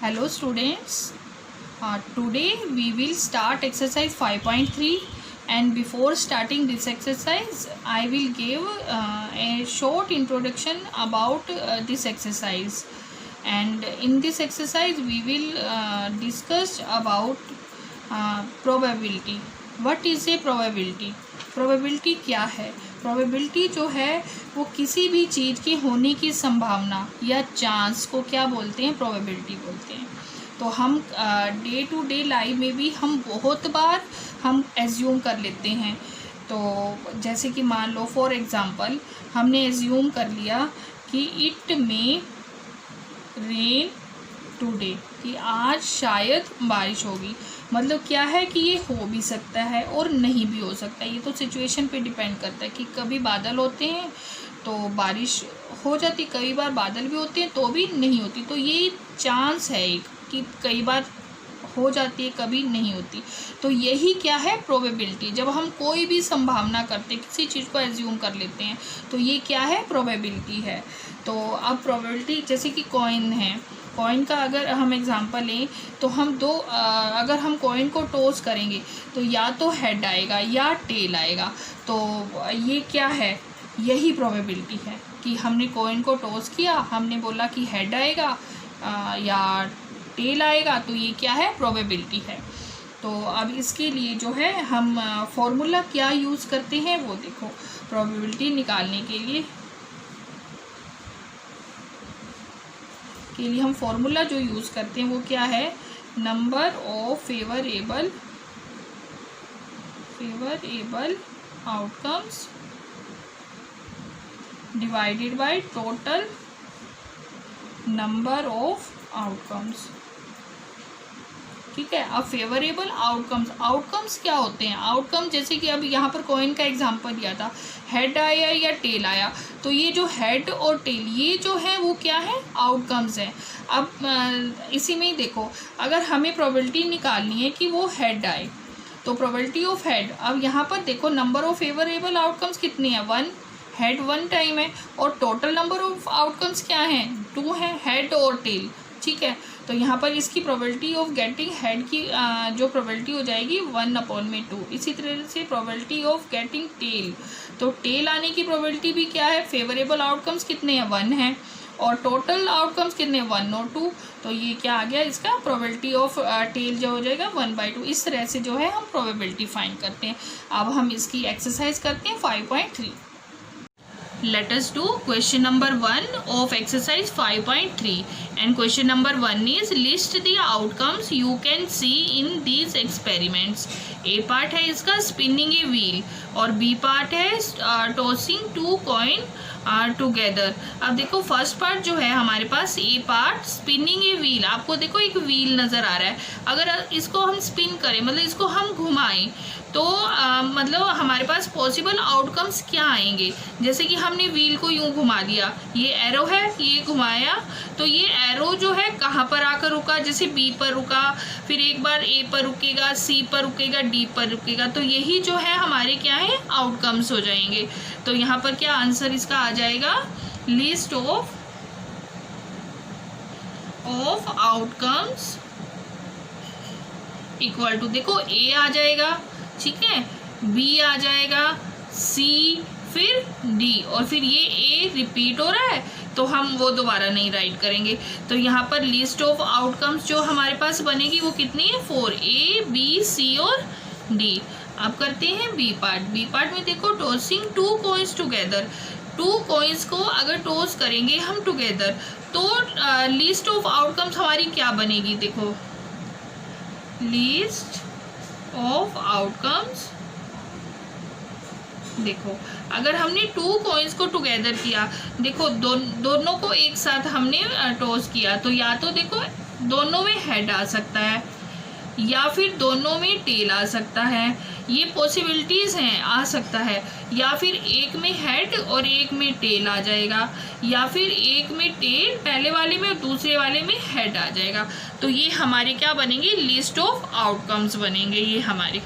Hello students, today we will start exercise 5.3 and before starting this exercise I will give a short introduction about this exercise, and in this exercise we will discuss about probability. What is a probability? Probability क्या है? Probability जो है वो किसी भी चीज़ की होने की संभावना या चांस को क्या बोलते हैं? प्रोबेबिलिटी बोलते हैं। तो हम डे टू डे लाइफ में भी हम बहुत बार हम एज्यूम कर लेते हैं। तो जैसे कि मान लो फॉर एग्ज़ाम्पल हमने एज्यूम कर लिया कि इट मे रेन टुडे, कि आज शायद बारिश होगी। मतलब क्या है कि ये हो भी सकता है और नहीं भी हो सकता है। ये तो सिचुएशन पे डिपेंड करता है कि कभी बादल होते हैं तो बारिश हो जाती, कई बार बादल भी होते हैं तो भी नहीं होती। तो ये चांस है एक कि कई बार हो जाती है, कभी नहीं होती। तो यही क्या है? प्रोबेबिलिटी। जब हम कोई भी संभावना करते हैं, किसी चीज़ को एज्यूम कर लेते हैं, तो ये क्या है? प्रोबेबिलिटी है। तो अब प्रोबेबिलिटी जैसे कि कॉइन है, कॉइन का अगर हम एग्जांपल लें तो हम अगर हम कॉइन को टॉस करेंगे तो या तो हेड आएगा या टेल आएगा। तो ये क्या है? यही प्रोबेबिलिटी है कि हमने कॉइन को टॉस किया, हमने बोला कि हेड आएगा या टेल आएगा, तो ये क्या है? प्रोबेबिलिटी है। तो अब इसके लिए जो है हम फॉर्मूला क्या यूज़ करते हैं वो देखो। प्रोबेबिलिटी निकालने के लिए हम फॉर्मूला जो यूज़ करते हैं वो क्या है? Number of favourable outcomes divided by total number of outcomes. ठीक है। अब फेवरेबल आउटकम्स क्या होते हैं? आउटकम जैसे कि अब यहाँ पर कॉइन का एग्जांपल दिया था, हेड आया या टेल आया, तो ये जो हेड और टेल ये जो है वो क्या है? आउटकम्स है। अब इसी में ही देखो, अगर हमें प्रोबेबिलिटी निकालनी है कि वो हेड आए तो प्रोबेबिलिटी ऑफ हेड, अब यहाँ पर देखो नंबर ऑफ फेवरेबल आउटकम्स कितनी है? 1, हेड 1 टाइम है, और टोटल नंबर ऑफ आउटकम्स क्या हैं? 2 हैं, हेड और टेल। ठीक है। तो यहाँ पर इसकी प्रोबेबिलिटी ऑफ गेटिंग हेड की जो प्रोबेबिलिटी हो जाएगी 1/2। इसी तरह से प्रोबेबिलिटी ऑफ गेटिंग टेल, तो टेल आने की प्रोबेबिलिटी भी क्या है? फेवरेबल आउटकम्स कितने हैं? 1 हैं, और टोटल आउटकम्स कितने? 1 और 2। तो ये क्या आ गया? इसका प्रोबेबिलिटी ऑफ टेल जो हो जाएगा 1/2। इस तरह से जो है हम प्रोबेबिलिटी फाइंड करते हैं। अब हम इसकी एक्सरसाइज करते हैं 5.3। Let us do question number 1 of exercise 5.3, and question number 1 is list the outcomes you can see in these experiments. A part है इसका spinning a wheel और B part है tossing 2 coin टुगेदर। अब देखो first part जो है हमारे पास, ए part spinning a wheel. आपको देखो एक व्हील नज़र आ रहा है, अगर इसको हम स्पिन करें मतलब इसको हम घुमाएं तो मतलब हमारे पास पॉसिबल आउटकम्स क्या आएंगे? जैसे कि हमने व्हील को यूं घुमा दिया, ये एरो है, ये घुमाया, तो ये एरो जो है कहाँ पर आकर रुका? जैसे बी पर रुका, फिर एक बार ए पर रुकेगा, सी पर रुकेगा, डी पर रुकेगा। तो यही जो है हमारे क्या है? आउटकम्स हो जाएंगे। तो यहाँ पर क्या आंसर इसका आ जाएगा? List of outcomes equal to, देखो ए आ जाएगा, ठीक है, बी आ जाएगा, सी, फिर डी, और फिर ये ए रिपीट हो रहा है तो हम वो दोबारा नहीं राइट करेंगे। तो यहाँ पर लिस्ट ऑफ आउटकम्स जो हमारे पास बनेगी वो कितनी है? 4, ए, बी, सी और डी। अब करते हैं बी पार्ट। बी पार्ट में देखो टॉसिंग 2 कॉइन्स टुगेदर। 2 कॉइन्स को अगर टॉस करेंगे हम टुगेदर तो लिस्ट ऑफ आउटकम्स हमारी क्या बनेगी? देखो लिस्ट ऑफ आउटकम्स, देखो अगर हमने 2 कॉइन्स को टुगेदर किया, देखो दोनों को एक साथ हमने टॉस किया, तो या तो देखो दोनों में हेड आ सकता है या फिर दोनों में टेल आ सकता है, ये पॉसिबिलिटीज़ हैं, आ सकता है। या फिर एक में हेड और एक में टेल आ जाएगा, या फिर एक में टेल पहले वाले में और दूसरे वाले में हेड आ जाएगा। तो ये हमारे क्या बनेंगे? लिस्ट ऑफ आउटकम्स बनेंगे ये हमारे।